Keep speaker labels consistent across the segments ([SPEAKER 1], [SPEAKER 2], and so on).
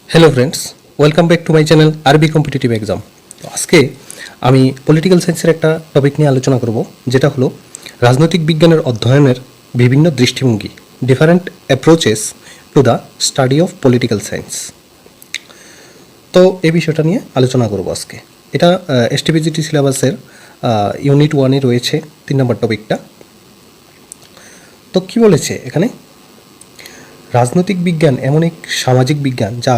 [SPEAKER 1] Hello friends, welcome back to my channel আরবি competitive exam. তো আজকে আমি পলিটিক্যাল সায়েন্সের একটা টপিক নিয়ে আলোচনা করব, যেটা হলো রাজনৈতিক বিজ্ঞানের অধ্যয়নের বিভিন্ন দৃষ্টিভঙ্গি, different approaches to the study of political science. তো এই বিষয়টা নিয়ে আলোচনা করব আজকে। এটা এসটিপিজিটি সিলেবাসের ইউনিট 1-এ রয়েছে 3 নম্বর টপিকটা। তো কী বলেছে এখানে? রাজনৈতিক বিজ্ঞান এমন এক সামাজিক বিজ্ঞান যা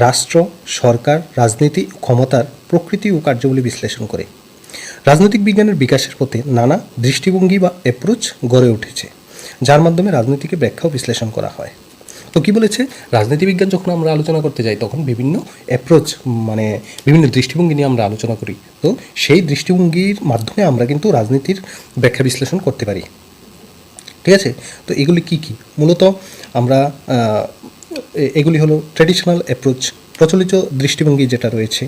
[SPEAKER 1] রাষ্ট্র, সরকার, রাজনীতি, ক্ষমতার প্রকৃতি ও কার্যাবলী বিশ্লেষণ করে। রাজনৈতিক বিজ্ঞানের বিকাশের পথে নানা দৃষ্টিভঙ্গি বা অ্যাপ্রোচ গড়ে উঠেছে, যার মাধ্যমে রাজনীতিকে ব্যাখ্যা ও বিশ্লেষণ করা হয়। তো কী বলেছে? রাজনীতি বিজ্ঞান যখন আমরা আলোচনা করতে যাই তখন বিভিন্ন অ্যাপ্রোচ, মানে বিভিন্ন দৃষ্টিভঙ্গি নিয়ে আমরা আলোচনা করি। তো সেই দৃষ্টিভঙ্গির মাধ্যমে আমরা কিন্তু রাজনীতির ব্যাখ্যা বিশ্লেষণ করতে পারি। ঠিক আছে? তো এগুলি কি কি? মূলত আমরা এগুলি হলো ট্র্যাডিশনাল অ্যাপ্রোচ, প্রচলিত দৃষ্টিভঙ্গি যেটা রয়েছে,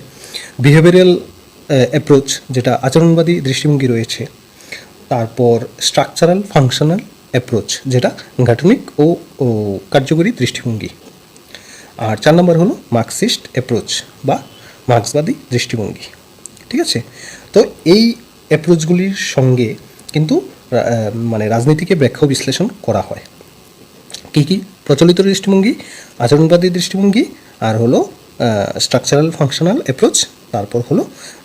[SPEAKER 1] বিহেভিয়ারাল অ্যাপ্রোচ যেটা আচরণবাদী দৃষ্টিভঙ্গি রয়েছে, তারপর স্ট্রাকচারাল ফাংশনাল অ্যাপ্রোচ যেটা গাঠনিক ও কার্যকরী দৃষ্টিভঙ্গি, আর 4 নম্বর হলো মার্কসিস্ট অ্যাপ্রোচ বা মার্ক্সবাদী দৃষ্টিভঙ্গি। ঠিক আছে? তো এই অ্যাপ্রোচগুলির সঙ্গে কিন্তু মানে রাজনীতিকে ব্যাখ্যা বিশ্লেষণ করা হয়। কী কী? প্রচলিত দৃষ্টিভঙ্গি, আচরণবাদী দৃষ্টিভঙ্গি, আর হলো স্ট্রাকচারাল ফাংশনাল অ্যাপ্রোচ, তারপর হলো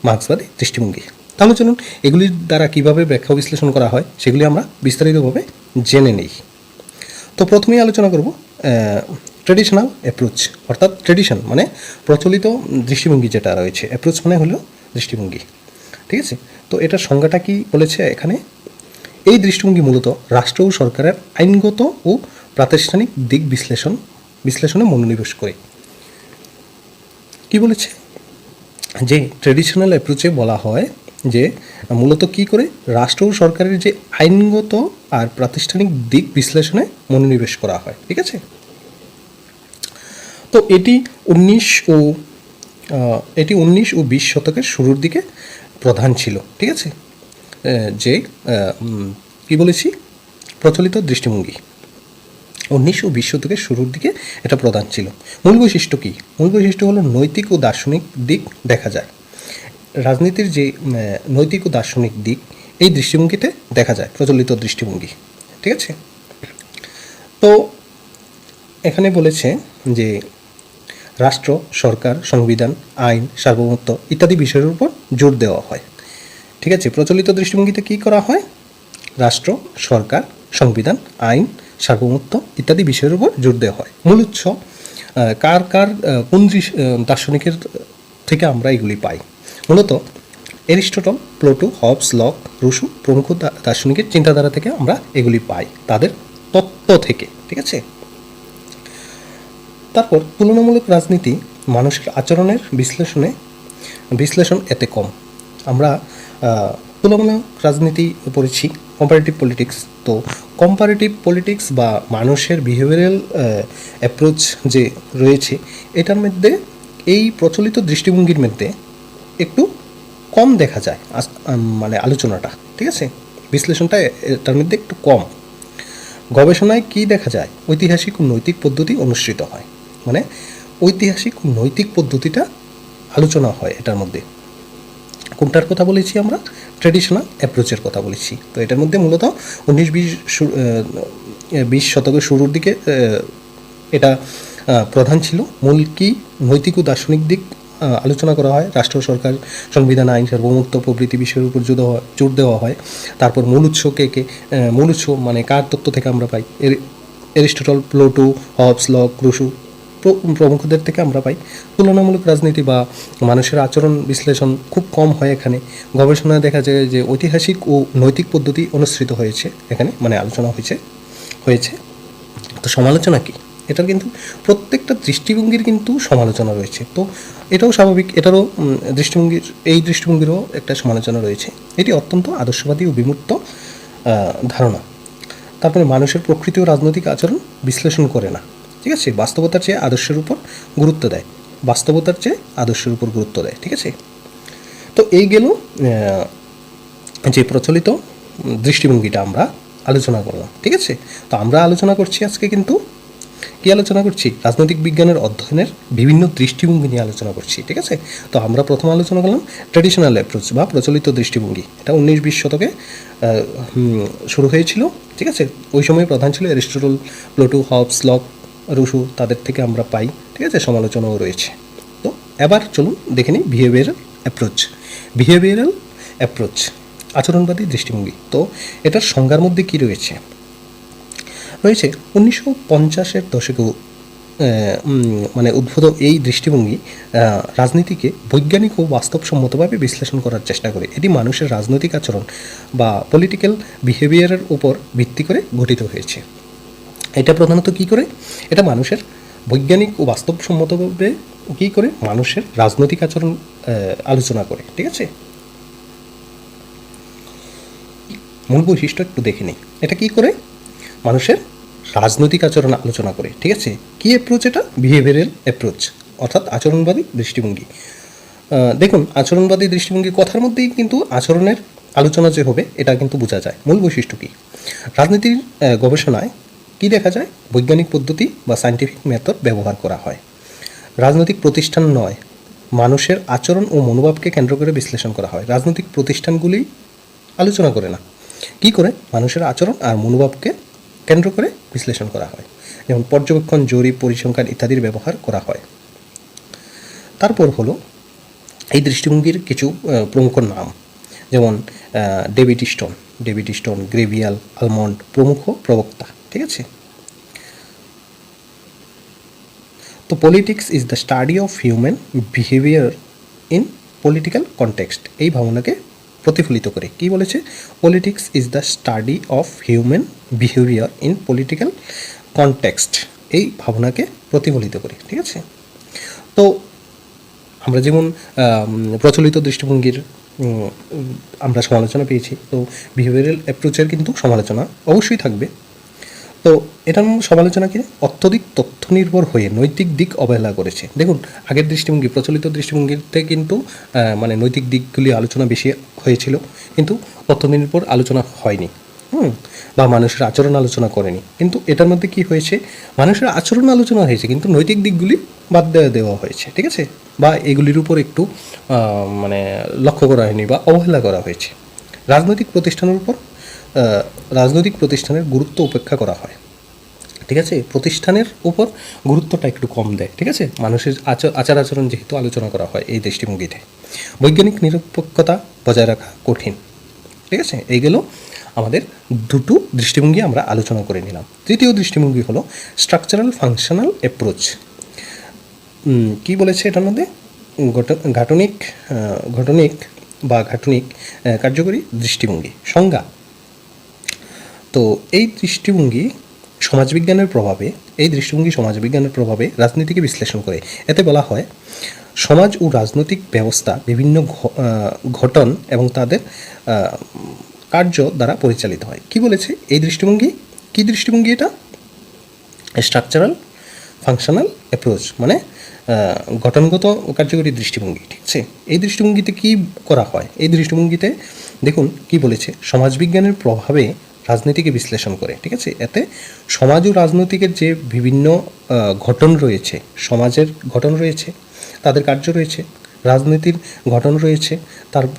[SPEAKER 1] মার্ক্সবাদী দৃষ্টিভঙ্গি। তাহলে চলুন এগুলির দ্বারা কীভাবে ব্যাখ্যা বিশ্লেষণ করা হয় সেগুলি আমরা বিস্তারিতভাবে জেনে নিই। তো প্রথমেই আলোচনা করব ট্র্যাডিশনাল অ্যাপ্রোচ, অর্থাৎ ট্র্যাডিশন মানে প্রচলিত দৃষ্টিভঙ্গি যেটা রয়েছে, অ্যাপ্রোচ মানে হলো দৃষ্টিভঙ্গি। ঠিক আছে? তো এটার সংজ্ঞাটা কি বলেছে এখানে? এই দৃষ্টিভঙ্গি মূলত রাষ্ট্র ও সরকারের আইনগত ও প্রাতিষ্ঠানিক দিক বিশ্লেষণে মনোনিবেশ করে। কি বলেছে? যে ট্র্যাডিশনাল অ্যাপ্রোচে বলা হয় যে মূলত কি করে রাষ্ট্র ও সরকারের যে আইনগত আর প্রাতিষ্ঠানিক দিক বিশ্লেষণে মনোনিবেশ করা হয়। ঠিক আছে? তো এটি 19 ও 20 শতকের শুরুর দিকে প্রধান ছিল। ঠিক আছে? যে কি বলেছি, প্রচলিত দৃষ্টিভঙ্গি 19 ও 20 শতকের শুরুর দিকে এটা প্রধান ছিল। মূল বৈশিষ্ট্য কী? মূল বৈশিষ্ট্য হলো নৈতিক ও দার্শনিক দিক দেখা যায়। রাজনীতির যে নৈতিক ও দার্শনিক দিক এই দৃষ্টিভঙ্গিতে দেখা যায়, প্রচলিত দৃষ্টিভঙ্গি। ঠিক আছে? তো এখানে বলেছে যে রাষ্ট্র, সরকার, সংবিধান, আইন, সার্বভৌমত্ব ইত্যাদি বিষয়ের উপর জোর দেওয়া হয়। ঠিক আছে? প্রচলিত দৃষ্টিভঙ্গিতে কী করা হয়? রাষ্ট্র, সরকার, সংবিধান, আইন, সার্বভৌমত্ব ইত্যাদি বিষয়ের উপর জোর দেওয়া হয়। মূল উৎস কোন দার্শনিকের থেকে আমরা এগুলি পাই? মূলত Aristotle, Plato, Hobbes, Locke, Rousseau প্রমুখ দার্শনিকের চিন্তাধারা থেকে আমরা এগুলি পাই, তাদের তত্ত্ব থেকে। ঠিক আছে? তারপর তুলনামূলক রাজনীতি মানুষের আচরণের বিশ্লেষণ এতে কম। আমরা তুলনামূলক রাজনীতি পড়েছি, কম্পারেটিভ পলিটিক্স। তো কম্পারেটিভ পলিটিক্স বা মানুষের বিহেভিয়ারাল অ্যাপ্রোচ যে রয়েছে, এটার মধ্যে এই প্রচলিত দৃষ্টিভঙ্গির মধ্যে একটু কম দেখা যায় মানে আলোচনাটা। ঠিক আছে? বিশ্লেষণটা এটার মধ্যে একটু কম। গবেষণায় কি দেখা যায়? ঐতিহাসিক ও নৈতিক পদ্ধতি অনুসৃত হয়, মানে ঐতিহাসিক ও নৈতিক পদ্ধতিটা আলোচনা হয় এটার মধ্যে। কোনটার কথা বলেছি আমরা? ট্র্যাডিশনাল অ্যাপ্রোচের কথা বলেছি। তো এটার মধ্যে মূলত 19-20 শতকের শুরুর দিকে এটা প্রধান ছিল। মূল কি? নৈতিক ও দার্শনিক দিক আলোচনা করা হয়। রাষ্ট্র, সরকার, সংবিধান, আইন, সার্বভৌমত্ব প্রভৃতি বিষয়ের উপর জোর দেওয়া হয়। তারপর মূল উৎস মূল উৎস মানে কার তত্ত্ব থেকে আমরা পাই? Aristotle, Plato, Hobbes, Locke, Rousseau প্রমুখদের থেকে আমরা পাই। তুলনামূলক রাজনীতি বা মানুষের আচরণ বিশ্লেষণ খুব কম হয় এখানে। গবেষণায় দেখা যায় যে ঐতিহাসিক ও নৈতিক পদ্ধতি অনুসৃত হয়েছে এখানে, মানে আলোচনা হয়েছে। তো সমালোচনা কি? এটার কিন্তু প্রত্যেকটা দৃষ্টিভঙ্গির কিন্তু সমালোচনা রয়েছে। তো এটাও স্বাভাবিক, এটারও এই দৃষ্টিভঙ্গিরও একটা সমালোচনা রয়েছে। এটি অত্যন্ত আদর্শবাদী ও বিমূর্ত ধারণা। তারপরে মানুষের প্রকৃতি ও রাজনৈতিক আচরণ বিশ্লেষণ করে না। ঠিক আছে? বাস্তবতার চেয়ে আদর্শের উপর গুরুত্ব দেয়। ঠিক আছে? তো এই গেল যে প্রচলিত দৃষ্টিভঙ্গিটা আমরা আলোচনা করলাম। ঠিক আছে? তো আমরা আলোচনা করছি আজকে কিন্তু কী আলোচনা করছি? রাজনৈতিক বিজ্ঞানের অধ্যয়নের বিভিন্ন দৃষ্টিভঙ্গি নিয়ে আলোচনা করছি, ঠিক আছে? তো আমরা প্রথম আলোচনা করলাম ট্র্যাডিশনাল অ্যাপ্রোচ বা প্রচলিত দৃষ্টিভঙ্গি। এটা 19-20 শতকে শুরু হয়েছিল, ঠিক আছে? ওই সময় প্রধান ছিল Aristotle, Plato, Hobbes, Locke, Rousseau, তাদের থেকে আমরা পাই, ঠিক আছে? সমালোচনাও রয়েছে। তো এবার চলুন দেখে নিই বিহেভিয়ারাল অ্যাপ্রোচ। বিহেভিয়ারাল অ্যাপ্রোচ, আচরণবাদী দৃষ্টিভঙ্গি। তো এটার সংজ্ঞার মধ্যে কী রয়েছে? 1950-এর দশকেও মানে উদ্ভূত এই দৃষ্টিভঙ্গি রাজনীতিকে বৈজ্ঞানিক ও বাস্তবসম্মতভাবে বিশ্লেষণ করার চেষ্টা করে। এটি মানুষের রাজনৈতিক আচরণ বা পলিটিক্যাল বিহেভিয়ারের উপর ভিত্তি করে গঠিত হয়েছে। এটা প্রধানত কী করে? এটা মানুষের বৈজ্ঞানিক ও বাস্তবসম্মতভাবে কী করে মানুষের রাজনৈতিক আচরণ আলোচনা করে, ঠিক আছে? মূল বৈশিষ্ট্য একটু দেখে নিই। এটা কী করে? মানুষের রাজনৈতিক আচরণ আলোচনা করে, ঠিক আছে? কী অ্যাপ্রোচ এটা? বিহেভিয়ারাল অ্যাপ্রোচ, অর্থাৎ আচরণবাদী দৃষ্টিভঙ্গি। দেখুন, আচরণবাদী দৃষ্টিভঙ্গি কথার মধ্যেই কিন্তু আচরণের আলোচনা যে হবে এটা কিন্তু বোঝা যায়। মূল বৈশিষ্ট্য কী? রাজনীতির গবেষণায় কী দেখা যায়? বৈজ্ঞানিক পদ্ধতি বা সায়েন্টিফিক মেথড ব্যবহার করা হয়। রাজনৈতিক প্রতিষ্ঠান নয়, মানুষের আচরণ ও মনোভাবকে কেন্দ্র করে বিশ্লেষণ করা হয়। রাজনৈতিক প্রতিষ্ঠানগুলি আলোচনা করে না, কী করে? মানুষের আচরণ আর মনোভাবকে কেন্দ্র করে বিশ্লেষণ করা হয়। যেমন পর্যবেক্ষণ, জরিপ, পরিসংখ্যান ইত্যাদির ব্যবহার করা হয়। তারপর হলো এই দৃষ্টিভঙ্গির কিছু প্রমুখ নাম, যেমন ডেভিড স্টোন, গ্রেভিয়াল, আলমন্ড প্রমুখ প্রবক্তা, ঠিক আছে? তো politics is the study of human behaviour in political context, এই ভাবনাকে প্রতিফলিত করে। কী বলেছে? Politics is the study of human behaviour in political context, এই ভাবনাকে প্রতিফলিত করে, ঠিক আছে? তো আমরা যেমন প্রচলিত দৃষ্টিভঙ্গির আমরা সমালোচনা পেয়েছি, তো বিহেভিয়ারাল অ্যাপ্রোচের কিন্তু সমালোচনা অবশ্যই থাকবে। তো এটার সমালোচনা কি? অত্যধিক তথ্য নির্ভর হয়ে নৈতিক দিক অবহেলা করেছে। দেখুন, আগের দৃষ্টিভঙ্গি, প্রচলিত দৃষ্টিভঙ্গিতে কিন্তু মানে নৈতিক দিকগুলি আলোচনা বেশি হয়েছিল, কিন্তু তথ্য নির্ভর আলোচনা হয়নি, বা মানুষের আচরণ আলোচনা করেনি। কিন্তু এটার মধ্যে কি হয়েছে? মানুষের আচরণ আলোচনা হয়েছে, কিন্তু নৈতিক দিকগুলি বাদ দেওয়া হয়েছে, ঠিক আছে? বা এগুলির উপর একটু মানে লক্ষ্য করা হয়নি বা অবহেলা করা হয়েছে। রাজনৈতিক প্রতিষ্ঠানের গুরুত্ব উপেক্ষা করা হয়, ঠিক আছে? প্রতিষ্ঠানের উপর গুরুত্বটা একটু কম দেয়, ঠিক আছে? মানুষের আচার আচরণ যেহেতু আলোচনা করা হয় এই দৃষ্টিভঙ্গিতে। বৈজ্ঞানিক নিরপেক্ষতা বজায় রাখা কঠিন, ঠিক আছে? এইগুলো আমাদের দুটো দৃষ্টিভঙ্গি আমরা আলোচনা করে নিলাম। তৃতীয় দৃষ্টিভঙ্গি হলো স্ট্রাকচারাল ফাংশনাল অ্যাপ্রোচ। কী বলেছে এটার মধ্যে? ঘটনিক কার্যকরী দৃষ্টিভঙ্গি সংজ্ঞা। তো এই দৃষ্টিভঙ্গি সমাজবিজ্ঞানের প্রভাবে রাজনীতিকে বিশ্লেষণ করে। এতে বলা হয়, সমাজ ও রাজনৈতিক ব্যবস্থা বিভিন্ন ঘটন এবং তাদের কার্য দ্বারা পরিচালিত হয়। কি বলেছে এই দৃষ্টিভঙ্গি? কি দৃষ্টিভঙ্গি এটা? স্ট্রাকচারাল ফাংশনাল অ্যাপ্রোচ, মানে গঠনগত কার্যকরী দৃষ্টিভঙ্গি, ঠিক আছে? এই দৃষ্টিভঙ্গিতে কি করা হয়? এই দৃষ্টিভঙ্গিতে দেখুন কি বলেছে, সমাজবিজ্ঞানের প্রভাবে রাজনীতিকে বিশ্লেষণ করে, ঠিক আছে? এতে সমাজ ও রাজনৈতিকের যে বিভিন্ন ঘটন রয়েছে, সমাজের ঘটন রয়েছে, তাদের কার্য রয়েছে, রাজনীতির ঘটন রয়েছে,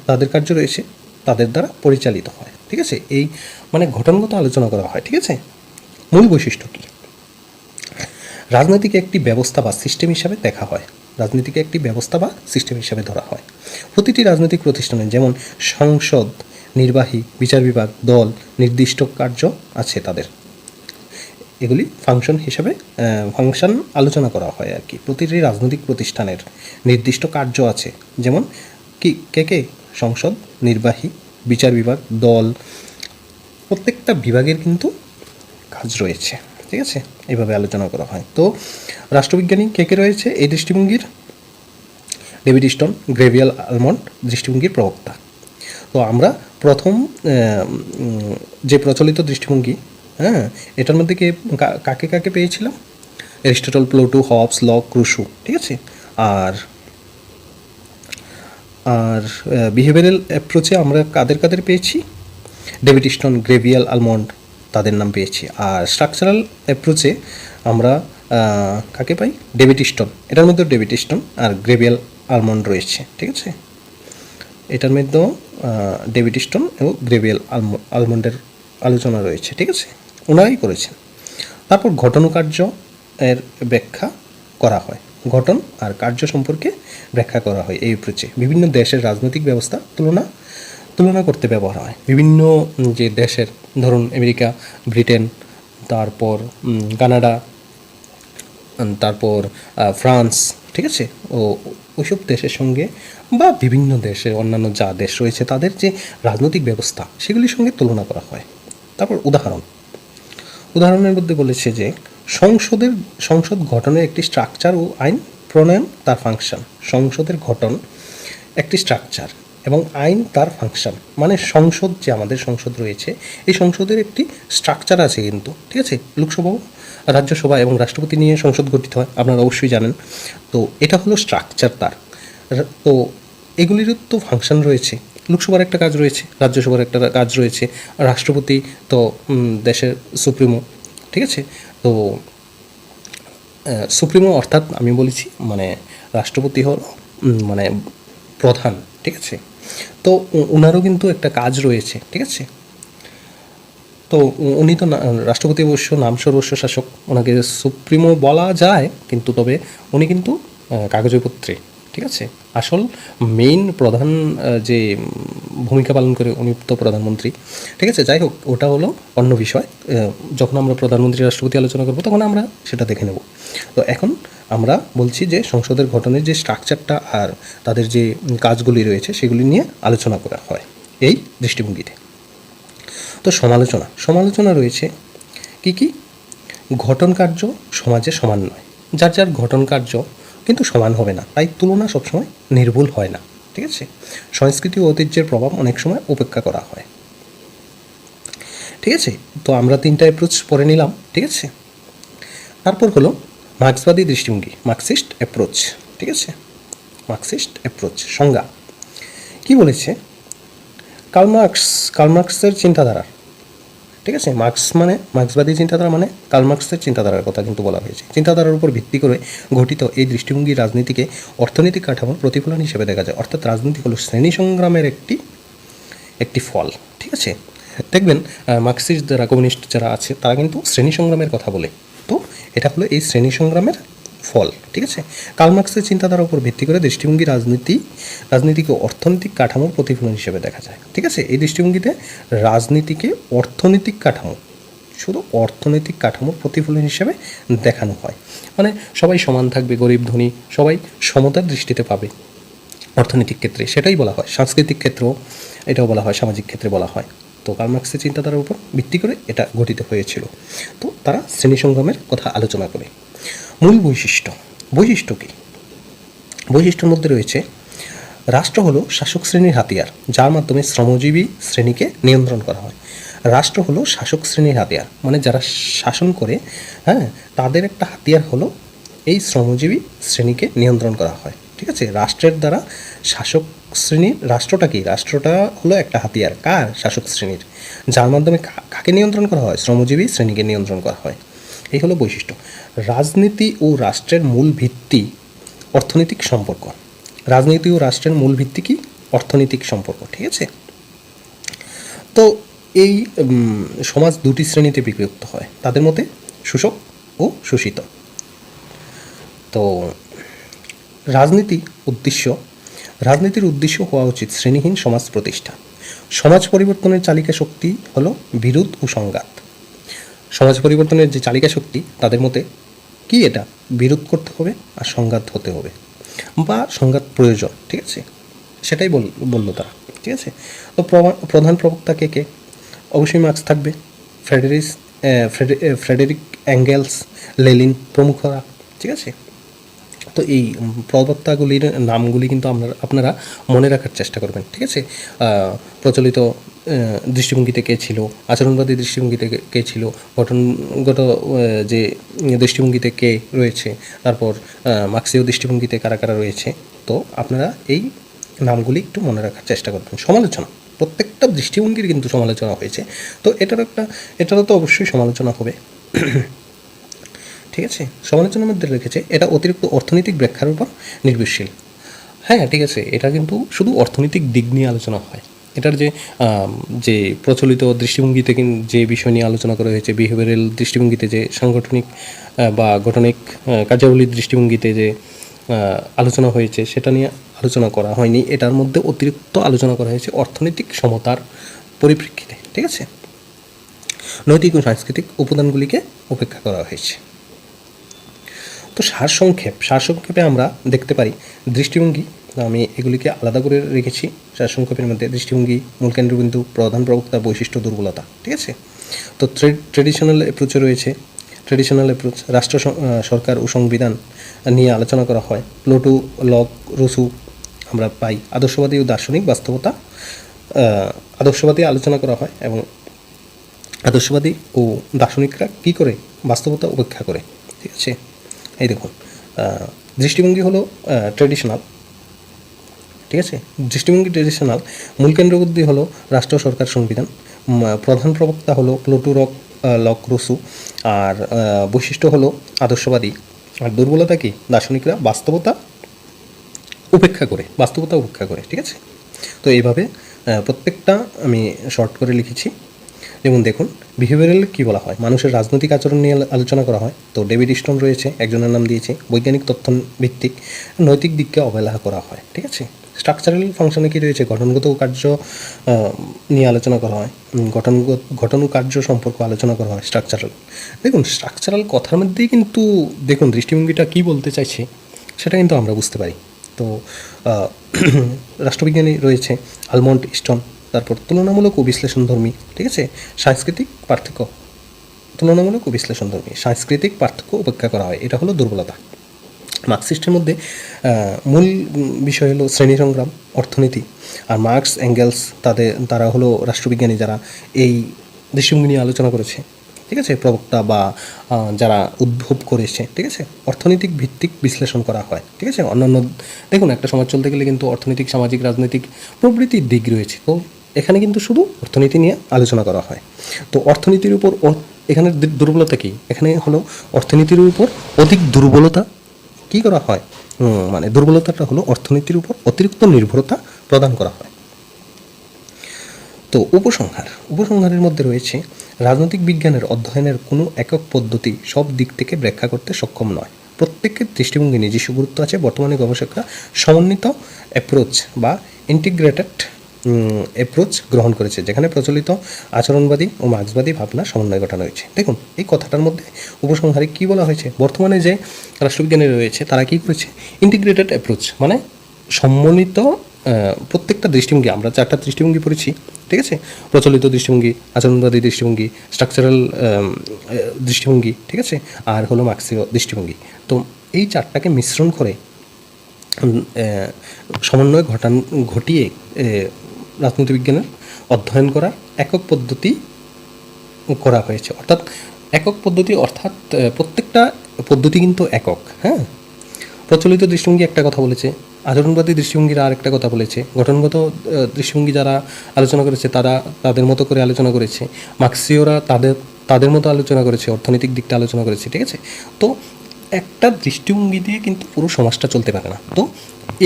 [SPEAKER 1] তাদের কার্য রয়েছে, তাদের দ্বারা পরিচালিত হয়, ঠিক আছে? এই মানে ঘটনগত আলোচনা করা হয়, ঠিক আছে? মূল বৈশিষ্ট্য কী? রাজনীতিকে একটি ব্যবস্থা বা সিস্টেম হিসাবে দেখা হয়, রাজনীতিকে একটি ব্যবস্থা বা সিস্টেম হিসাবে ধরা হয়। প্রতিটি রাজনৈতিক প্রতিষ্ঠানে যেমন সংসদ, নির্বাহী, বিচার বিভাগ, দল, নির্দিষ্ট কার্য আছে তাদের, এগুলি ফাংশন আলোচনা করা হয় আর কি। প্রতিটি রাজনৈতিক প্রতিষ্ঠানের নির্দিষ্ট কার্য আছে, যেমন কে সংসদ, নির্বাহী, বিচার বিভাগ, দল, প্রত্যেকটা বিভাগের কিন্তু কাজ রয়েছে, ঠিক আছে? এইভাবে আলোচনা করা হয়। তো রাষ্ট্রবিজ্ঞানী কে রয়েছে এই দৃষ্টিভঙ্গির? ডেভিড স্টোন, গ্রেভিয়াল, আলমন্ড দৃষ্টিভঙ্গির প্রবক্তা। তো আমরা প্রথম যে প্রচলিত দৃষ্টিভঙ্গি, এটার মধ্যে কাকে পেয়েছিলাম? Aristotle, Plato, Hobbes, Locke, Rousseau, ঠিক আছে? আর বিহেভিয়ারাল অ্যাপ্রোচে আমরা কাদের পেয়েছি? ডেভিড স্টোন, গ্রেভিয়াল, আলমন্ড, তাদের নাম পেয়েছি। আর স্ট্রাকচারাল অ্যাপ্রোচে আমরা কাকে পাই? ডেভিড স্টোন, এটার মধ্যে ডেভিড স্টোন আর গ্রেভিয়াল আলমন্ড রয়েছে, ঠিক আছে। এটার মধ্যেও ডেভিড স্টোন এবং গ্রেভিয়াল আলমন্ডের আলোচনা রয়েছে, ঠিক আছে, ওনারাই করেছেন। তারপর ঘটন কার্য এর ব্যাখ্যা করা হয়, গঠন আর কার্য সম্পর্কে ব্যাখ্যা করা হয় এই অ্যাপ্রোচে। বিভিন্ন দেশের রাজনৈতিক ব্যবস্থা তুলনা করতে ব্যবহার হয়। বিভিন্ন যে দেশের, ধরুন আমেরিকা, ব্রিটেন, তারপর কানাডা, তারপর ফ্রান্স, ঠিক আছে, ওইসব দেশের সঙ্গে বা বিভিন্ন দেশের অন্যান্য যা দেশ রয়েছে তাদের যে রাজনৈতিক ব্যবস্থা সেগুলির সঙ্গে তুলনা করা হয়। তারপর উদাহরণের মধ্যে বলেছে যে সংসদ গঠনের একটি স্ট্রাকচার ও আইন প্রণয়ন তার ফাংশন। সংসদের গঠন একটি স্ট্রাকচার এবং আইন তার ফাংশন, মানে সংসদ, যে আমাদের সংসদ রয়েছে, এই সংসদের একটি স্ট্রাকচার আছে কিন্তু, ঠিক আছে। লোকসভা, রাজ্যসভা এবং রাষ্ট্রপতি নিয়ে সংসদ গঠিত হয়, আপনারা অবশ্যই জানেন। তো এটা হলো স্ট্রাকচার তার। তো এগুলিরও তো ফাংশন রয়েছে। লোকসভার একটা কাজ রয়েছে, রাজ্যসভার একটা কাজ রয়েছে, রাষ্ট্রপতি তো দেশের সুপ্রিমো, ঠিক আছে। তো সুপ্রিমো অর্থাৎ আমি বলেছি মানে রাষ্ট্রপতি হল মানে প্রধান, ঠিক আছে। তো ওনারও কিন্তু একটা কাজ রয়েছে, ঠিক আছে। তো উনি তো রাষ্ট্রপতি অবশ্য নাম সর্বস্ব শাসক, ওনাকে সুপ্রিমো বলা যায়, কিন্তু তবে উনি কিন্তু কাগজপত্রে, ঠিক আছে। আসল মেইন প্রধান যে ভূমিকা পালন করে উনি তো প্রধানমন্ত্রী, ঠিক আছে। যাই হোক, ওটা হলো অন্য বিষয়। যখন আমরা প্রধানমন্ত্রী রাষ্ট্রপতি আলোচনা করবো তখন আমরা সেটা দেখে নেব। তো এখন আমরা বলছি যে সংসদের গঠনের যে স্ট্রাকচারটা আর তাদের যে কাজগুলি রয়েছে সেগুলি নিয়ে আলোচনা করা হয় এই দৃষ্টিভঙ্গিতে। তো সমালোচনা রয়েছে কি ঘটন কার্য সমাজে সমান নয়, যার ঘটন কার্য কিন্তু সমান হবে না, তাই তুলনা সবসময় নির্ভুল হয় না, ঠিক আছে। সংস্কৃতি ও ঐতিহ্যের প্রভাব অনেক সময় উপেক্ষা করা হয়, ঠিক আছে। তো আমরা 3টা অ্যাপ্রোচ পড়ে নিলাম, ঠিক আছে। তারপর হলো মার্ক্সবাদী দৃষ্টিভঙ্গি, মার্কসিস্ট অ্যাপ্রোচ, ঠিক আছে। মার্কসিস্ট অ্যাপ্রোচ সংজ্ঞা কি বলেছে? কার্ল মার্কসের চিন্তাধারা, ঠিক আছে। মার্ক্সবাদী চিন্তাধারা মানে কার্ল মার্কসের চিন্তাধারার কথা কিন্তু বলা হয়েছে। চিন্তাধারার উপর ভিত্তি করে গঠিত এই দৃষ্টিভঙ্গি রাজনীতিকে অর্থনৈতিক কাঠামোর প্রতিফলন হিসেবে দেখা যায়, অর্থাৎ রাজনীতি হলো শ্রেণী সংগ্রামের একটি ফল, ঠিক আছে। দেখবেন মার্কসিস্ট যারা, কমিউনিস্ট যারা আছে তারা কিন্তু শ্রেণী সংগ্রামের কথা বলে, তো এটা হলো এই শ্রেণী সংগ্রামের ফল, ঠিক আছে। কার্ল মার্কসের চিন্তাধারার উপর ভিত্তি করে দৃষ্টিভঙ্গি রাজনীতিকে অর্থনৈতিক কাঠামোর প্রতিফলন হিসেবে দেখা যায়, ঠিক আছে। এই দৃষ্টিভঙ্গিতে রাজনীতিকে অর্থনৈতিক কাঠামো, শুধু অর্থনৈতিক কাঠামোর প্রতিফলন হিসেবে দেখানো হয়, মানে সবাই সমান থাকবে, গরিব ধনী সবাই সমতার দৃষ্টিতে পাবে অর্থনৈতিক ক্ষেত্রে, সেটাই বলা হয়। সাংস্কৃতিক ক্ষেত্রেও এটাও বলা হয়, সামাজিক ক্ষেত্রে বলা হয়। তো কার্ল মার্কসের চিন্তাধারার উপর ভিত্তি করে এটা গঠিত হয়েছিল। তো তারা শ্রেণী সংগ্রামের কথা আলোচনা করে। মূল বৈশিষ্ট্য কী? বৈশিষ্ট্যের মধ্যে রয়েছে রাষ্ট্র হলো শাসক শ্রেণীর হাতিয়ার, যার মাধ্যমে শ্রমজীবী শ্রেণীকে নিয়ন্ত্রণ করা হয়। রাষ্ট্র হলো শাসক শ্রেণীর হাতিয়ার, মানে যারা শাসন করে, হ্যাঁ, তাদের একটা হাতিয়ার হলো এই শ্রমজীবী শ্রেণীকে নিয়ন্ত্রণ করা হয়, ঠিক আছে। রাষ্ট্রের দ্বারা শাসক শ্রেণীর, রাষ্ট্রটা কি? রাষ্ট্রটা হলো একটা হাতিয়ার কার? শাসক শ্রেণীর, যার মাধ্যমে কাকে নিয়ন্ত্রণ করা হয়? শ্রমজীবী শ্রেণীকে নিয়ন্ত্রণ করা হয়। এই হলো বৈশিষ্ট্য। রাজনীতি ও রাষ্ট্রের মূল ভিত্তি অর্থনৈতিক সম্পর্ক। রাজনীতি ও রাষ্ট্রের মূল ভিত্তি কি? অর্থনৈতিক সম্পর্ক, ঠিক আছে। তো এই সমাজ দুটি শ্রেণীতে বিভক্ত হয়, তাদের মধ্যে শোষক ও শোষিত। তো রাজনীতির উদ্দেশ্য হওয়া উচিত শ্রেণীহীন সমাজ প্রতিষ্ঠা। সমাজ পরিবর্তনের চালিকা শক্তি হলো বিরোধ ও সংঘাত। সমাজ পরিবর্তনের যে চালিকা শক্তি, তাদের মধ্যে কি? এটা বিরোধ করতে হবে আর সংঘাত হতে হবে, বা সংঘাত প্রয়োজন, ঠিক আছে। সেটাই বললো তারা, ঠিক আছে। তো প্রধান প্রবক্তা কে? অবশ্যই মার্কস থাকবে, ফ্রেডেরিক অ্যাঙ্গেলস, লেনিন প্রমুখরা, ঠিক আছে। তো এই প্রবক্তাগুলির নামগুলি কিন্তু আপনারা মনে রাখার চেষ্টা করবেন, ঠিক আছে। প্রচলিত দৃষ্টিভঙ্গিতে কে ছিল, আচরণবাদী দৃষ্টিভঙ্গিতে কে ছিল, গঠনগত যে দৃষ্টিভঙ্গিতে কে রয়েছে, তারপর মার্ক্সীয় দৃষ্টিভঙ্গিতে কারা কারা রয়েছে। তো আপনারা এই নামগুলি একটু মনে রাখার চেষ্টা করবেন। প্রত্যেকটা দৃষ্টিভঙ্গির কিন্তু সমালোচনা হয়েছে। তো এটারও তো অবশ্যই সমালোচনা হবে। ঠিক আছে, সমালোচনার মধ্যে রেখেছে এটা অতিরিক্ত অর্থনৈতিক ব্যাখ্যার উপর নির্ভরশীল। হ্যাঁ, ঠিক আছে, এটা কিন্তু শুধু অর্থনৈতিক দিক নিয়ে আলোচনা হয়। এটার যে প্রচলিত দৃষ্টিভঙ্গিতে যে বিষয় নিয়ে আলোচনা করা হয়েছে, বিহেভিয়ারাল দৃষ্টিভঙ্গিতে যে সাংগঠনিক বা গঠনিক কার্যাবলীর দৃষ্টিভঙ্গিতে যে আলোচনা হয়েছে, সেটা নিয়ে আলোচনা করা হয়নি। এটার মধ্যে অতিরিক্ত আলোচনা করা হয়েছে অর্থনৈতিক সমতার পরিপ্রেক্ষিতে। ঠিক আছে, নৈতিক ও সাংস্কৃতিক উপাদানগুলিকে উপেক্ষা করা হয়েছে। তো সারসংক্ষেপে আমরা দেখতে পারি দৃষ্টিভঙ্গি, আমি এগুলিকে আলাদা করে রেখেছি। সারসংক্ষেপের মধ্যে দৃষ্টিভঙ্গি, মূল কেন্দ্রবিন্দু, প্রধান প্রবক্তা, বৈশিষ্ট্য, দুর্বলতা। ঠিক আছে, তো ট্রেডিশনাল অ্যাপ্রোচে রয়েছে ট্রেডিশনাল অ্যাপ্রোচ, সরকার ও সংবিধান নিয়ে আলোচনা করা হয়। প্লুটো, লক, রুসো আমরা পাই। আদর্শবাদী ও দার্শনিক বাস্তবতা, আদর্শবাদী আলোচনা করা হয় এবং আদর্শবাদী ও দার্শনিকরা কী করে বাস্তবতা উপেক্ষা করে। ঠিক আছে, এই দেখুন, দৃষ্টিভঙ্গি হলো ট্রেডিশনাল। ঠিক আছে, দৃষ্টিভঙ্গি ট্রেডিশনাল, মূল কেন্দ্রবিন্দু হলো রাষ্ট্র, সরকার, সংবিধান। প্রধান প্রবক্তা হলো প্লুটো, লক, রুসো। আর বৈশিষ্ট্য হলো আদর্শবাদী। আর দুর্বলতা কি? দার্শনিকরা বাস্তবতা উপেক্ষা করে। ঠিক আছে, তো এইভাবে প্রত্যেকটা আমি শর্ট করে লিখেছি। যেমন দেখুন, বিহেভিয়ারাল কী বলা হয়, মানুষের রাজনৈতিক আচরণ নিয়ে আলোচনা করা হয়। তো ডেভিড স্টোন রয়েছে, একজনের নাম দিয়েছে। বৈজ্ঞানিক তথ্য ভিত্তিক, নৈতিক দিককে অবহেলা করা হয়। ঠিক আছে, স্ট্রাকচারাল ফাংশনে কী রয়েছে, গঠনগত কার্য নিয়ে আলোচনা করা হয়। গঠন ও কার্য সম্পর্ক আলোচনা করা হয়। স্ট্রাকচারাল, দেখুন স্ট্রাকচারাল কথার মধ্যেই কিন্তু দেখুন দৃষ্টিভঙ্গিটা কী বলতে চাইছে সেটা কিন্তু আমরা বুঝতে পারি। তো রাষ্ট্রবিজ্ঞানী রয়েছে আলমন্ড, স্টোন। তারপর তুলনামূলক ও বিশ্লেষণধর্মী। ঠিক আছে, সাংস্কৃতিক পার্থক্য, তুলনামূলক ও বিশ্লেষণধর্মী, সাংস্কৃতিক পার্থক্য উপেক্ষা করা হয়। এটা হলো দুর্বলতা। মার্কসিস্টের মধ্যে মূল বিষয় হলো শ্রেণী সংগ্রাম, অর্থনীতি। আর মার্কস, এঙ্গেলস তারা হলো রাষ্ট্রবিজ্ঞানী যারা এই দৃষ্টিভঙ্গি নিয়ে আলোচনা করেছে। ঠিক আছে, প্রবক্তা বা যারা উদ্ভব করেছে। ঠিক আছে, অর্থনৈতিক ভিত্তিক বিশ্লেষণ করা হয়। ঠিক আছে, অন্যান্য দেখুন একটা সমাজ চলতে গেলে কিন্তু অর্থনৈতিক, সামাজিক, রাজনৈতিক প্রভৃতির দিক রয়েছে। তো এখানে কিন্তু শুধু অর্থনীতি নিয়ে আলোচনা করা হয়। তো অর্থনীতির উপর এখানে দুর্বলতা কী? এখানে হলো অর্থনীতির উপর অধিক দুর্বলতা কী করা হয়, মানে দুর্বলতাটা হলো অর্থনীতির উপর অতিরিক্ত নির্ভরতা প্রদান করা হয়। তো উপসংহারের মধ্যে রয়েছে রাজনৈতিক বিজ্ঞানের অধ্যয়নের কোনো একক পদ্ধতি সব দিক থেকে ব্যাখ্যা করতে সক্ষম নয়। প্রত্যেকের দৃষ্টিভঙ্গি নিজস্ব গুরুত্ব আছে। বর্তমানে গবেষকরা সমন্বিত অ্যাপ্রোচ বা ইন্টিগ্রেটেড অ্যাপ্রোচ গ্রহণ করেছে, যেখানে প্রচলিত আচরণবাদী ও মার্ক্সবাদী ভাবনা সমন্বয় ঘটানো হয়েছে। দেখুন এই কথাটার মধ্যে উপসংহারে কী বলা হয়েছে, বর্তমানে যে রাষ্ট্রবিজ্ঞানী রয়েছে তারা কী করেছে, ইন্টিগ্রেটেড অ্যাপ্রোচ মানে সম্মিলিত প্রত্যেকটা দৃষ্টিভঙ্গি, আমরা 4টা দৃষ্টিভঙ্গি পড়েছি। ঠিক আছে, প্রচলিত দৃষ্টিভঙ্গি, আচরণবাদী দৃষ্টিভঙ্গি, স্ট্রাকচারাল দৃষ্টিভঙ্গি। ঠিক আছে, আর হলো মার্ক্সীয় দৃষ্টিভঙ্গি। তো এই 4টাকে মিশ্রণ করে সমন্বয় ঘটিয়ে রাজনীতি বিজ্ঞানের অধ্যয়ন করার একক পদ্ধতি করা হয়েছে। অর্থাৎ একক পদ্ধতি, অর্থাৎ প্রত্যেকটা পদ্ধতি কিন্তু একক। হ্যাঁ, প্রচলিত দৃষ্টিভঙ্গি একটা কথা বলেছে, আচরণবাদী দৃষ্টিভঙ্গিরা আর একটা কথা বলেছে, গঠনগত দৃষ্টিভঙ্গি যারা আলোচনা করেছে তারা তাদের মতো করে আলোচনা করেছে, মার্ক্সীয়রা তাদের মতো আলোচনা করেছে, অর্থনৈতিক দিকটা আলোচনা করেছে। ঠিক আছে, তো একটা দৃষ্টিভঙ্গি দিয়ে কিন্তু পুরো সমাজটা চলতে পারে না। তো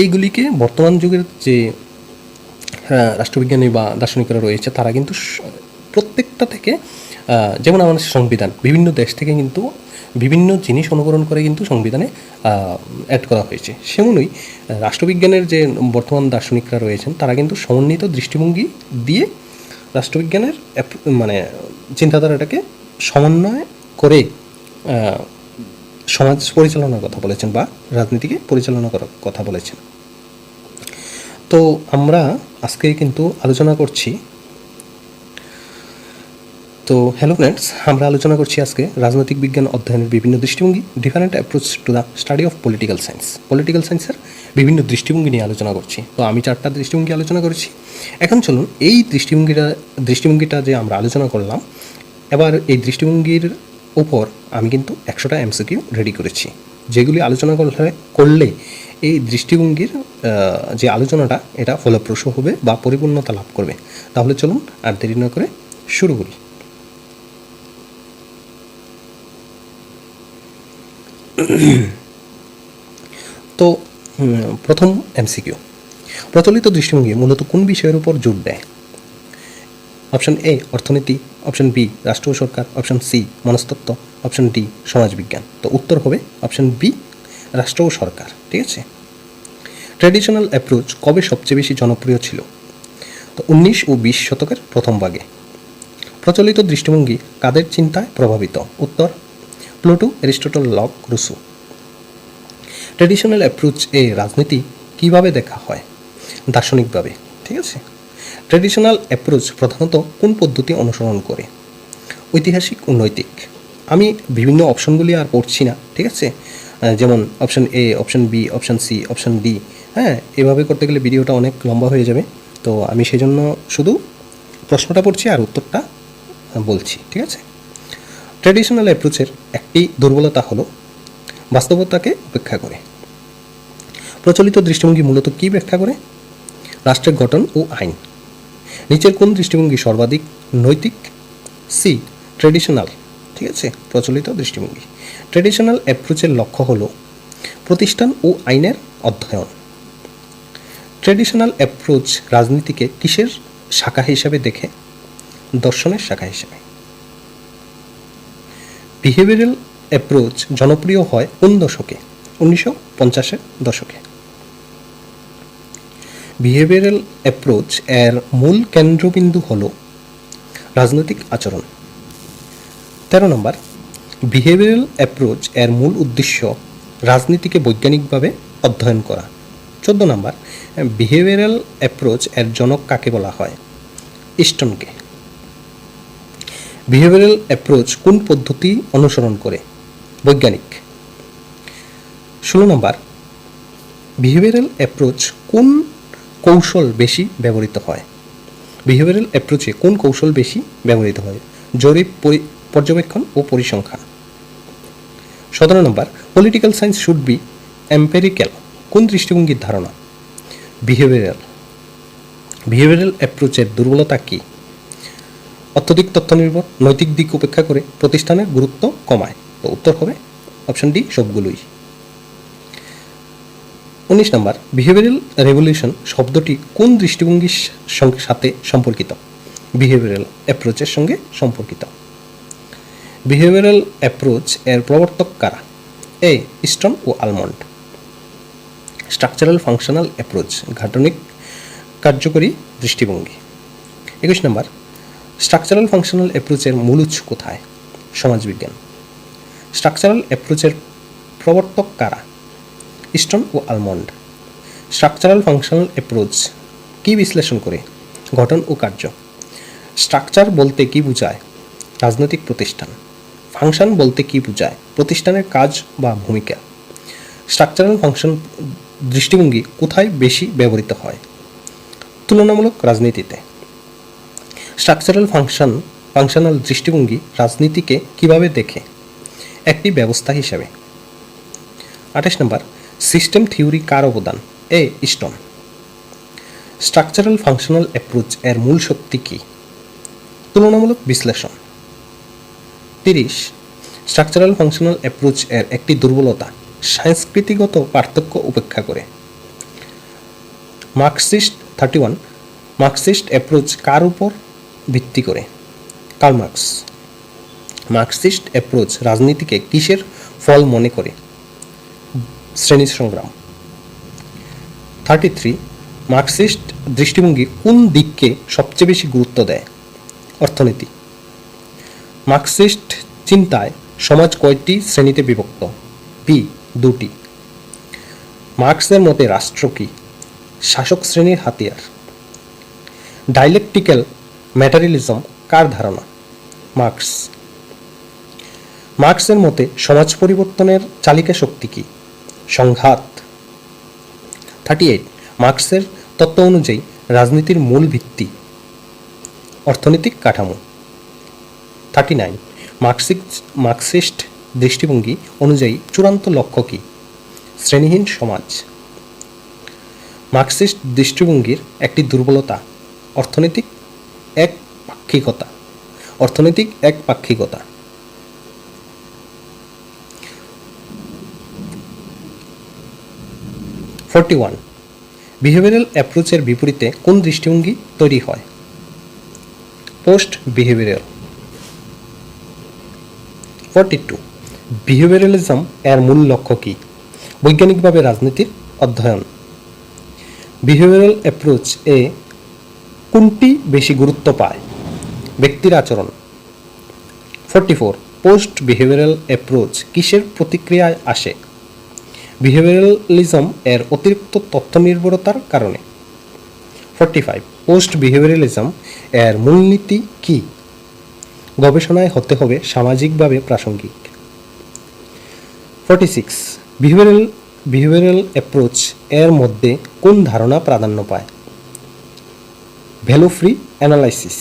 [SPEAKER 1] এইগুলিকে বর্তমান যুগের যে রাষ্ট্রবিজ্ঞানী বা দার্শনিকরা রয়েছে তারা কিন্তু প্রত্যেকটা থেকে, যেমন আমাদের সংবিধান বিভিন্ন দেশ থেকে কিন্তু বিভিন্ন জিনিস অনুকরণ করে কিন্তু সংবিধানে অ্যাড করা হয়েছে। সেমনই রাষ্ট্রবিজ্ঞানের যে বর্তমান দার্শনিকরা রয়েছেন তারা কিন্তু সমন্বিত দৃষ্টিভঙ্গি দিয়ে রাষ্ট্রবিজ্ঞানের মানে চিন্তাধারাটাকে সমন্বয় করে সমাজ পরিচালনার কথা বলেছেন বা রাজনীতিকে পরিচালনা করার কথা বলেছেন। তো আমরা আজকে কিন্তু আলোচনা করছি, তো হ্যালো ফ্রেন্ডস, আমরা আলোচনা করছি আজকে রাজনৈতিক বিজ্ঞান অধ্যয়নের বিভিন্ন দৃষ্টিভঙ্গি, different approach to the study of political science. Political সায়েন্সের বিভিন্ন দৃষ্টিভঙ্গি নিয়ে আলোচনা করছি। তো আমি 4টা দৃষ্টিভঙ্গি আলোচনা করেছি। এখন চলুন এই দৃষ্টিভঙ্গিটা যে আমরা আলোচনা করলাম, এবার এই দৃষ্টিভঙ্গির উপর আমি কিন্তু 100টা MCQ রেডি করেছি, যেগুলি আলোচনা করলে এই দৃষ্টিভঙ্গির যে আলোচনাটা এটা ফলপ্রসূ হবে বা পরিপূর্ণতা লাভ করবে। তাহলে চলুন আর দেরি না করে শুরু করি। তো প্রথম এমসিকিউ, প্রচলিত দৃষ্টিভঙ্গি মূলত কোন বিষয়ের উপর জোর দেয়? অপশন এ অর্থনীতি, অপশন বি রাষ্ট্র ও সরকার, অপশন সি মনস্তত্ত্ব, অপশন ডি সমাজবিজ্ঞান। তো উত্তর হবে অপশন বি রাষ্ট্র ও সরকার। ঠিক আছে। ট্র্যাডিশনাল অ্যাপ্রোচ কবে সবচেয়ে বেশি জনপ্রিয় ছিল? তো 19 ও 20 শতকের প্রথম ভাগে। প্রচলিত দৃষ্টিভঙ্গি কাদের চিন্তায় প্রভাবিত? উত্তর Pluto, Aristotle, Locke, Rousseau. Traditional approach এ রাজনীতি কিভাবে দেখা হয়? দার্শনিকভাবে। ঠিক আছে। ট্র্যাডিশনাল অ্যাপ্রোচ প্রধানত কোন পদ্ধতি অনুসরণ করে? ঐতিহাসিক ও নৈতিক। আমি বিভিন্ন অপশনগুলি আর পড়ছি না। ঠিক আছে। যেমন option A, option B, option C, option D. হ্যাঁ, এভাবে করতে গেলে ভিডিওটা অনেক লম্বা হয়ে যাবে। তো আমি সেই জন্য শুধু প্রশ্নটা পড়ছি আর উত্তরটা বলছি। ঠিক আছে। ট্র্যাডিশনাল অ্যাপ্রোচের একটি দুর্বলতা হলো বাস্তবতাকে উপেক্ষা করে। প্রচলিত দৃষ্টিভঙ্গি মূলত কী ব্যাখ্যা করে? রাষ্ট্রের গঠন ও আইন। নিচের কোন দৃষ্টিভঙ্গি সর্বাধিক নৈতিক? C traditional. ঠিক আছে। প্রচলিত দৃষ্টিভঙ্গি। ট্র্যাডিশনাল অ্যাপ্রোচের লক্ষ্য হল প্রতিষ্ঠান ও আইনের অধ্যয়ন। ট্র্যাডিশনাল অ্যাপ্রোচ রাজনীতিকে কিসের শাখা হিসাবে দেখে? দর্শনের শাখা হিসাবে। বিহেভিয়ারাল অ্যাপ্রোচ জনপ্রিয় হয় কোন দশকে? 1950-এর দশকে। বিহেভিয়ারাল অ্যাপ্রোচ এর মূল কেন্দ্রবিন্দু হল রাজনৈতিক আচরণ। 13 নম্বর, বিহেভিয়ারাল অ্যাপ্রোচ এর মূল উদ্দেশ্য রাজনীতিকে বৈজ্ঞানিকভাবে অধ্যয়ন করা। 14 নম্বর, বিহেভিয়ারাল অ্যাপ্রোচ এর জনক কাকে বলা হয়? ইস্টনকে। বিহেভিয়ারাল অ্যাপ্রোচ কোন পদ্ধতি অনুসরণ করে? বৈজ্ঞানিক। 16 নম্বর, বিহেভিয়ারাল অ্যাপ্রোচ কোন কৌশল বেশি ব্যবহৃত হয়? বিহেভিয়ারাল অ্যাপ্রোচে কোন কৌশল বেশি ব্যবহৃত হয়? জরিপ, পর্যবেক্ষণ ও পরিসংখ্যান। 17 নম্বর, political science should be empirical কোন দৃষ্টিভঙ্গির ধারণা? বিহেভিয়ারাল। বিহেভিয়ারাল অ্যাপ্রোচের দুর্বলতা কী? অত্যধিক তথ্য নির্ভর, নৈতিক দিক উপেক্ষা করে, প্রতিষ্ঠানের গুরুত্ব কমায়। তো উত্তর হবে অপশন ডি সবগুলোই। 19 নম্বর, বিহেভিয়ারাল রেভলিউশন শব্দটি কোন দৃষ্টিভঙ্গির সাথে সম্পর্কিত? বিহেভিয়ারাল অ্যাপ্রোচের সঙ্গে সম্পর্কিত। বিহেভিয়ারাল অ্যাপ্রোচ এর প্রবর্তক কারা? এ ইস্টন ও আলমন্ড। স্ট্রাকচারাল ফাংশনাল অ্যাপ্রোচ গাঠনিক কার্যকরী দৃষ্টিভঙ্গি। 21 নম্বর, স্ট্রাকচারাল ফাংশনাল অ্যাপ্রোচের মূল উৎস কোথায়? সমাজবিজ্ঞান। স্ট্রাকচারাল অ্যাপ্রোচের প্রবর্তক কারা? ইস্টন ও আলমন্ড। স্ট্রাকচারাল ফাংশনাল অ্যাপ্রোচ কী বিশ্লেষণ করে? গঠন ও কার্য। স্ট্রাকচার বলতে কী বোঝায়? রাজনৈতিক প্রতিষ্ঠান। ফাংশন বলতে কী বোঝায়? প্রতিষ্ঠানের কাজ বা ভূমিকা। স্ট্রাকচারাল ফাংশন দৃষ্টিভঙ্গি কোথায় বেশি ব্যবহৃত হয়? তুলনামূলক রাজনীতিতে। স্ট্রাকচারাল ফাংশনাল দৃষ্টিভঙ্গি রাজনীতিকে কিভাবে দেখে? একটি ব্যবস্থা হিসাবে। 28 নম্বর, সিস্টেম থিওরি কার অবদান? এ ইস্টন। স্ট্রাকচারাল ফাংশনাল অ্যাপ্রোচ এর মূল শক্তি কী? তুলনামূলক বিশ্লেষণ। 30, স্ট্রাকচারাল ফাংশনাল অ্যাপ্রোচ এর একটি দুর্বলতা সংস্কৃতিগত পার্থক্য উপেক্ষা করে। মার্কসিস্ট 31, মার্কসিস্ট অ্যাপ্রোচ কার উপর ভিত্তি করে? Karl Marx. মার্কসিস্ট অ্যাপ্রোচ রাজনীতিকে কিসের ফল মনে করে? শ্রেণী সংগ্রাম। 33, মার্কসিস্ট দৃষ্টিভঙ্গি কোন দিককে সবচেয়ে বেশি গুরুত্ব দেয়? অর্থনীতি। মার্কসিস্ট চিন্তায় সমাজ কয়টি শ্রেণীতে বিভক্ত? বি 2টি। মার্কসের মতে রাষ্ট্র কি? শাসক শ্রেণীর হাতিয়ার। ডায়ালেকটিক্যাল ম্যাটেরিয়ালিজম কার ধারণা? মার্কস। মার্কসের মতে সমাজ পরিবর্তনের চালিকা শক্তি কি? সংঘাত। 38, মার্কসের তত্ত্ব অনুযায়ী রাজনীতির মূল ভিত্তি অর্থনৈতিক কাঠামো। 39, মার্কসিস্ট দৃষ্টিভঙ্গি অনুযায়ী চূড়ান্ত লক্ষ্য কি? শ্রেণীহীন সমাজ। মার্কসিস্ট দৃষ্টিভঙ্গির একটি দুর্বলতা অর্থনৈতিক একপাক্ষিকতা। 41 বিহেভিয়ারাল অ্যাপ্রোচের বিপরীতে কোন দৃষ্টিভঙ্গি তৈরি হয়? Post behavioural. 42 বিহেভিয়ারালিজম এর মূল লক্ষ্য কী? বৈজ্ঞানিকভাবে রাজনীতির অধ্যয়ন। বিহেভিয়ারাল অ্যাপ্রোচ এ কোনটি বেশি গুরুত্ব পায়? ব্যক্তির আচরণ। 44 পোস্ট বিহেভিয়ারাল অ্যাপ্রোচ কিসের প্রতিক্রিয়ায় আসে? বিহেভিয়ারালিজম এর অতিরিক্ত তথ্য নির্ভরতার কারণে। 45 পোস্ট বিহেভিয়ারালিজম এর মূলনীতি কী? গবেষণায় হতে হবে সামাজিকভাবে প্রাসঙ্গিক। 46 বিহেভিয়ারাল অ্যাপ্রোচ এর মধ্যে কোন ধারণা প্রাধান্য পায়? Value free analysis.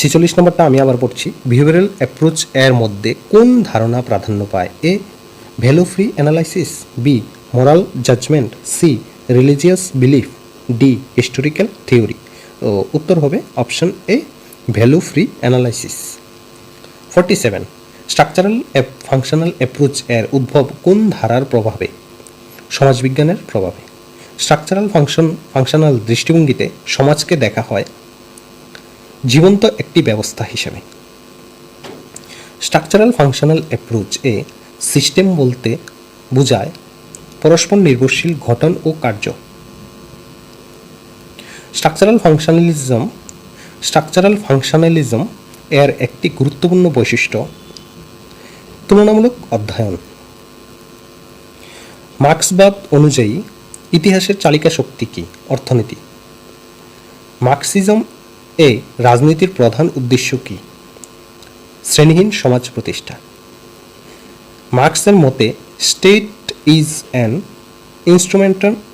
[SPEAKER 1] 46 নম্বরটা আমি আবার পড়ছি। বিহেভিয়ারাল অ্যাপ্রোচ এর মধ্যে কোন ধারণা প্রাধান্য পায়? A value free analysis, B moral judgement, C religious belief, D historical theory. উত্তর হবে option A value free analysis. 47 structural functional approach এর উদ্ভব কোন ধারার প্রভাবে? সমাজবিজ্ঞানের প্রভাবে। স্ট্রাকচারাল ফাংশনাল দৃষ্টিভঙ্গিতে সমাজকে দেখা হয় জীবন্ত একটি ব্যবস্থা হিসেবে। Structural functional approach a system বলতে বোঝায় পরস্পর নির্ভরশীল গঠন ও কার্য। স্ট্রাকচারাল ফাংশনালিজম এর একটি গুরুত্বপূর্ণ বৈশিষ্ট্য তুলনামূলক অধ্যয়ন। মার্ক্সবাদ অনুযায়ী ইতিহাসের চালিকা শক্তি কি? অর্থনীতি। মার্ক্সিজম এ রাজনীতির প্রধান উদ্দেশ্য কি? শ্রেণীহীন সমাজ প্রতিষ্ঠা। মার্ক্সের মতে state is an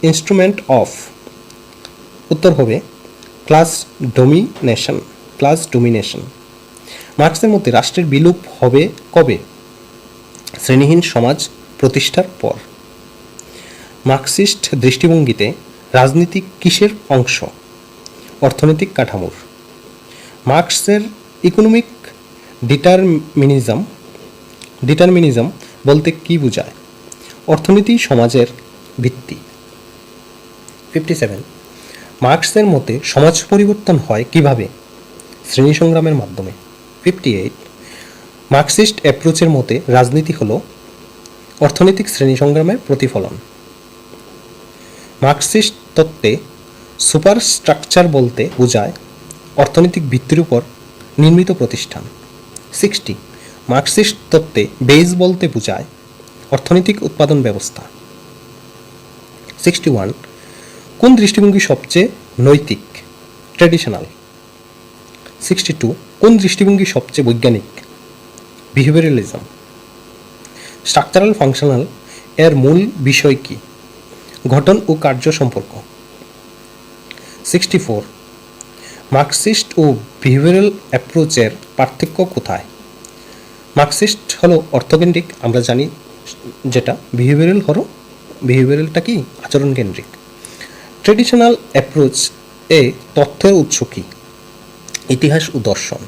[SPEAKER 1] instrument of. উত্তর হবে ক্লাস ডোমিনেশন। মার্ক্সের মতে রাষ্ট্রের বিলোপ হবে কবে? শ্রেণীহীন সমাজ প্রতিষ্ঠার পর। মার্ক্সিস্ট দৃষ্টিভঙ্গিতে রাজনীতি কিসের অংশ? অর্থনৈতিক কাঠামোর। মার্ক্সের ইকোনমিক ডিটারমিনিজম বলতে কি বোঝায়? অর্থনীতি সমাজের ভিত্তি। 57 মার্ক্সের মতে সমাজ পরিবর্তন হয় কিভাবে? শ্রেণী সংগ্রামের মাধ্যমে। 58 মার্ক্সিস্ট অ্যাপ্রোচের মতে রাজনীতি হল অর্থনৈতিক শ্রেণী সংগ্রামের প্রতিফলন। মার্ক্সিস্ট তত্ত্বে সুপারস্ট্রাকচার বলতে বোঝায় অর্থনৈতিক ভিত্তির উপর নির্মিত প্রতিষ্ঠান। 60 মার্ক্সিস্ট তত্ত্বে বেজ বলতে বোঝায় অর্থনৈতিক উৎপাদন ব্যবস্থা। 61 কোন দৃষ্টিভঙ্গি সবচেয়ে নৈতিক? ট্র্যাডিশনাল। 62 কোন দৃষ্টিভঙ্গি সবচেয়ে বৈজ্ঞানিক? বিহেভিয়ারালিজম। স্ট্রাকচারাল ফাংশনাল এর মূল বিষয় কি? গঠন ও কার্য সম্পর্ক। 64 মার্ক্সিস্ট ও বিহেভিয়ারাল অ্যাপ্রোচের পার্থক্য কোথায়? মার্ক্সিস্ট হলো অর্থকেন্দ্রিক, আমরা জানি যেটা। বিহেভিয়ারালটা কি? আচরণ কেন্দ্রিক। ট্র্যাডিশনাল অ্যাপ্রোচ এ তথ্যের উৎস কি? ইতিহাস ও দর্শন।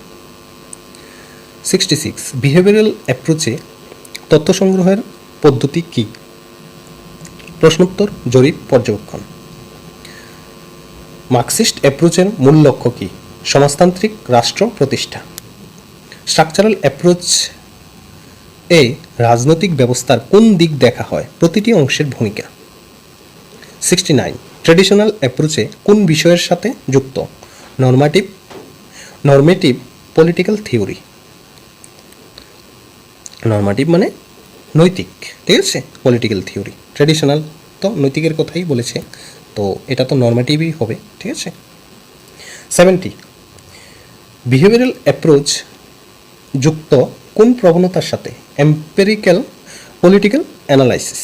[SPEAKER 1] 66 বিহেভিয়ারাল অ্যাপ্রোচে তথ্য সংগ্রহের পদ্ধতি কি? প্রশ্নোত্তর, জরিপ, পর্যবেক্ষণ। মার্ক্সিস্ট অ্যাপ্রোচের মূল লক্ষ্য কি? সমাজতান্ত্রিক রাষ্ট্র প্রতিষ্ঠা। স্ট্রাকচারাল অ্যাপ্রোচ এ রাজনৈতিক ব্যবস্থার কোন দিক দেখা হয়? প্রতিটি অংশের ভূমিকা। 69 ট্র্যাডিশনাল অ্যাপ্রোচে কোন বিষয়ের সাথে যুক্ত? নরমেটিভ পলিটিক্যাল থিওরি। নরমেটিভ মানে নৈতিক, ঠিক আছে? Political theory. ট্র্যাডিশনাল তো নৈতিকের কথাই বলেছে, তো এটা তো নরমেটিভই হবে, ঠিক আছে? 70 বিহেভিয়ারাল অ্যাপ্রোচ যুক্ত কোন প্রবণতার সাথে? Empirical political analysis.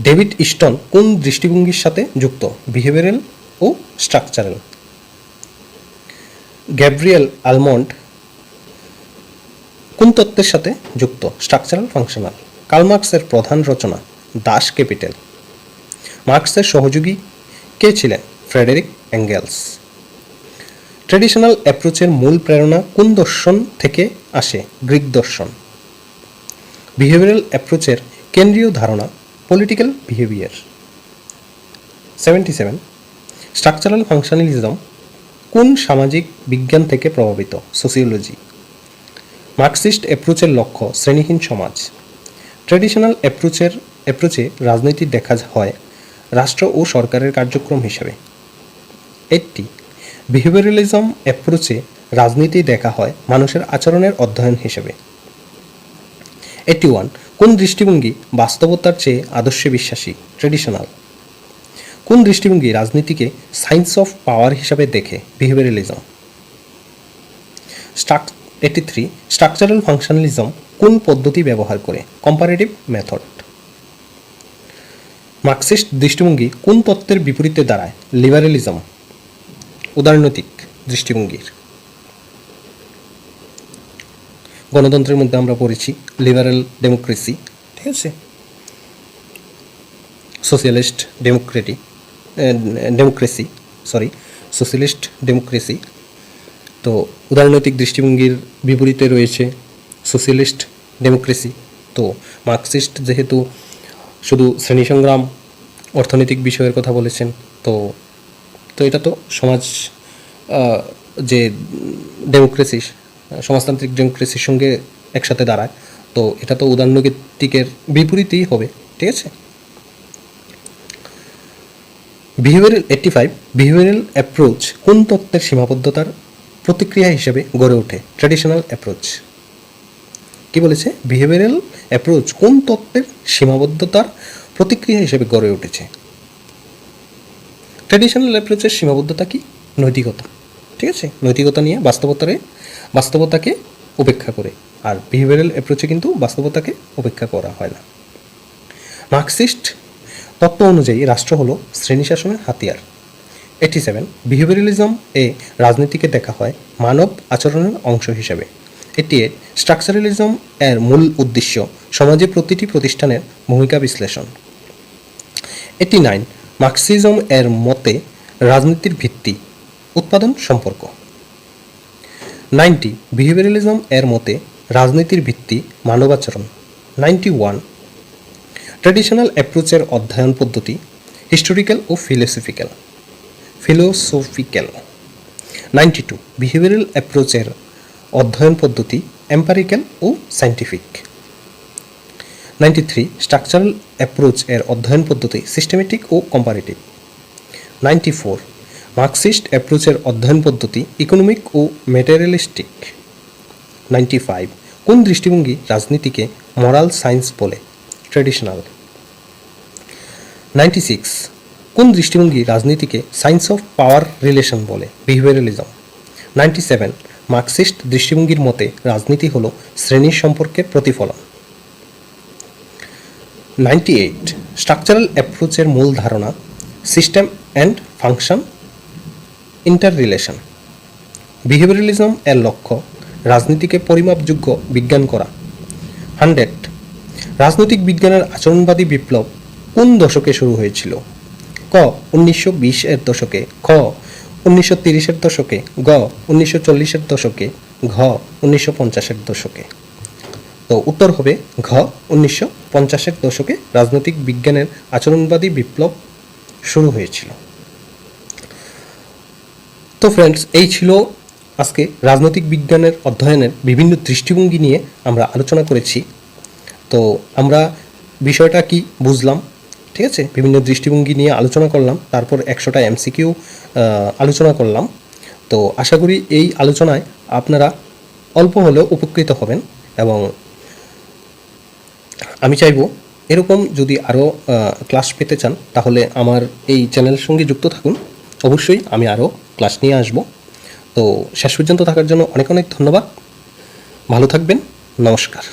[SPEAKER 1] David Easton কোন দৃষ্টিভঙ্গির সাথে যুক্ত? বিহেভিয়ারাল ও স্ট্রাকচারাল। গ্যাব্রিয়েল আলমন্ড কোন তত্ত্বের সাথে যুক্ত? Structural functional. কার্ল মার্কসের প্রধান রচনা দাস ক্যাপিটাল। মার্কসের সহযোগী কে ছিলেন? Frederic angles. ট্র্যাডিশনাল অ্যাপ্রোচের মূল প্রেরণা কোন দর্শন থেকে আসে? গ্রিক দর্শন। বিহেভিয়ারাল অ্যাপ্রোচের কেন্দ্রীয় ধারণা পলিটিক্যাল বিহেভিয়ার। 77 স্ট্রাকচারাল ফাংশনালিজম কোন সামাজিক বিজ্ঞান থেকে প্রভাবিত? সোসিওলজি। মার্কসিস্ট অ্যাপ্রোচের লক্ষ্য শ্রেণীহীন সমাজ। ট্র্যাডিশনাল অ্যাপ্রোচে রাজনীতি দেখা হয় রাষ্ট্র ও সরকারের কার্যক্রম হিসেবে। 80 বিহেভিয়ারালিজম অ্যাপ্রোচে রাজনীতি দেখা হয় মানুষের আচরণের অধ্যয়ন হিসেবে। 81 কোন দৃষ্টিভঙ্গি বাস্তবতার চেয়ে আদর্শে বিশ্বাসী? ট্র্যাডিশনাল। কোন দৃষ্টিভঙ্গি রাজনীতিকে সায়েন্স অফ পাওয়ার হিসাবে দেখে? বিহেভিয়ারালিজম। 83 স্ট্রাকচারাল ফাংশনালিজম কোন পদ্ধতি ব্যবহার করে? Comparative method. মার্কসিস্ট দৃষ্টিভঙ্গি কোন তত্ত্বের বিপরীতে দাঁড়ায়? লিবারেলিজম, উদারনৈতিক দৃষ্টিভঙ্গির। গণতন্ত্রের মধ্যে আমরা পড়েছি লিবারেল ডেমোক্রেসি, ঠিক আছে, সোশিয়ালিস্ট ডেমোক্রেসি। তো উদারনৈতিক দৃষ্টিভঙ্গির বিপরীতে রয়েছে সোশিয়ালিস্ট ডেমোক্রেসি। তো মার্কসিস্ট যেহেতু শুধু শ্রেণী সংগ্রাম অর্থনৈতিক বিষয়ের কথা বলেছেন, তো এটা তো সমাজ যে ডেমোক্রেসি, সমাজতান্ত্রিক ডেমোক্রেসির সঙ্গে একসাথে দাঁড়ায়, তো এটা তো উদারনৈতিকের বিপরীতেই হবে, ঠিক আছে। বিহেভিয়ারাল অ্যাপ্রোচ কোন তত্ত্বের সীমাবদ্ধতার প্রতিক্রিয়া হিসেবে গড়ে ওঠে? Traditional approach. কি বলেছে? বিহেভিয়ারাল অ্যাপ্রোচ কোন তত্ত্বের সীমাবদ্ধতার প্রতিক্রিয়া হিসেবে গড়ে উঠেছে? ট্র্যাডিশনাল অ্যাপ্রোচের সীমাবদ্ধতা কি? নৈতিকতা, ঠিক আছে, নৈতিকতা নিয়ে বাস্তবতাকে উপেক্ষা করে। আর বিহেভিয়ারাল অ্যাপ্রোচে কিন্তু বাস্তবতাকে উপেক্ষা করা হয় না। মার্কসিস্ট তত্ত্ব অনুযায়ী রাষ্ট্র হলো শ্রেণী শাসনের হাতিয়ার। 87 বিহেভিয়ারালিজম এ রাজনীতিকে দেখা হয় মানব আচরণের অংশ হিসেবে। 88 স্ট্রাকচারালিজম এর মূল উদ্দেশ্য সমাজে প্রতিটি প্রতিষ্ঠানের ভূমিকা বিশ্লেষণ। 89 মার্কসিজম এর মতে রাজনীতির ভিত্তি উৎপাদন সম্পর্ক। 90 বিহেভিয়ারালিজম এর মতে রাজনীতির ভিত্তি মানবাচরণ। 91 ট্র্যাডিশনাল অ্যাপ্রোচের অধ্যয়ন পদ্ধতি হিস্টোরিক্যাল ও ফিলোসফিক্যাল। 92 বিহেভিয়ারাল অ্যাপ্রোচের অধ্যয়ন পদ্ধতি এম্পারিক্যাল ও সায়েন্টিফিক। 93 স্ট্রাকচারাল অ্যাপ্রোচ এর অধ্যয়ন পদ্ধতি সিস্টেমেটিক ও কম্পারেটিভ। 94 মার্কসিস্ট অ্যাপ্রোচের অধ্যয়ন পদ্ধতি ইকোনমিক ও ম্যাটেরিয়ালিস্টিক। 95 কোন দৃষ্টিভঙ্গি রাজনীতিকে মোরাল সায়েন্স বলে? ট্র্যাডিশনাল। 96 কোন দৃষ্টিভঙ্গি রাজনীতিকে সায়েন্স অফ পাওয়ার রিলেশন বলে? বিহেভিয়ারালিজম। 97 মার্কসিস্ট দৃষ্টিভঙ্গির মতে রাজনীতি হলো শ্রেণীর সম্পর্কের প্রতিফলন। 98 স্ট্রাকচারাল অ্যাপ্রোচের মূল ধারণা system and function interrelation. Behaviouralism এর লক্ষ্য রাজনীতিকে পরিমাপযোগ্য বিজ্ঞান করা। 100 রাজনৈতিক বিজ্ঞানের আচরণবাদী বিপ্লব কোন দশকে শুরু হয়েছিল? ক 1920 এর দশকে, খ 1930 এর দশকে, গ 1940 এর দশকে, ঘ 1950 এর দশকে। তো উত্তর হবে ঘ 1950 এর দশকে রাজনৈতিক বিজ্ঞানের আচরণবাদী বিপ্লব শুরু হয়েছিল। তো ফ্রেন্ডস, এই ছিল আজকে রাজনৈতিক বিজ্ঞানের অধ্যয়নের বিভিন্ন দৃষ্টিভঙ্গি নিয়ে আমরা আলোচনা করেছি। তো আমরা বিষয়টা কি বুঝলাম, ঠিক আছে, বিভিন্ন দৃষ্টিভঙ্গি নিয়ে আলোচনা করলাম, তারপর 100টা MCQ আলোচনা করলাম। তো আশা করি এই আলোচনায় আপনারা অল্প হলেও উপকৃত হবেন, এবং আমি চাইব এরকম যদি আরও ক্লাস পেতে চান তাহলে আমার এই চ্যানেলের সঙ্গে যুক্ত থাকুন। অবশ্যই আমি আরও ক্লাস নিয়ে আসব। তো শেষ পর্যন্ত থাকার জন্য অনেক অনেক ধন্যবাদ। ভালো থাকবেন। নমস্কার।